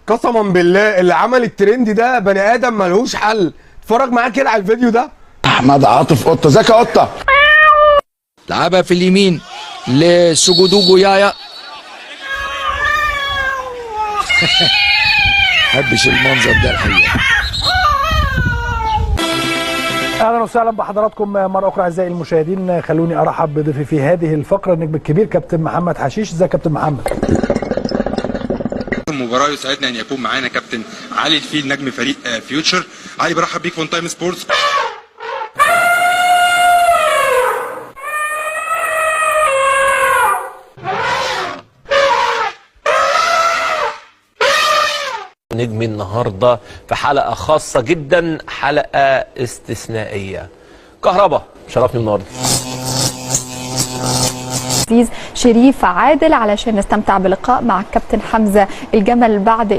قسما بالله اللي عمل الترند ده بني ادم ملهوش حل. اتفرج معايا كده على الفيديو ده. احمد عاطف قطه، ازيك يا قطه؟ لعبها في اليمين لسجودوجو يايا. محبش المنظر ده الحقيقه. اهلا وسهلا بحضراتكم مره اخرى اعزائي المشاهدين. خلوني ارحب بضيفي في هذه الفقره النجم الكبير كابتن محمد حشيش. ازيك يا كابتن محمد؟ المباراه يسعدنا ان يكون معانا كابتن علي الفيل نجم فريق فيوتشر. علي برحب بيك في اون تايم سبورتس. نجم النهارده في حلقه خاصه جدا، حلقه استثنائيه. كهربا شرفني النهارده. عزيز شريف عادل علشان نستمتع بلقاء مع الكابتن حمزه الجمل بعد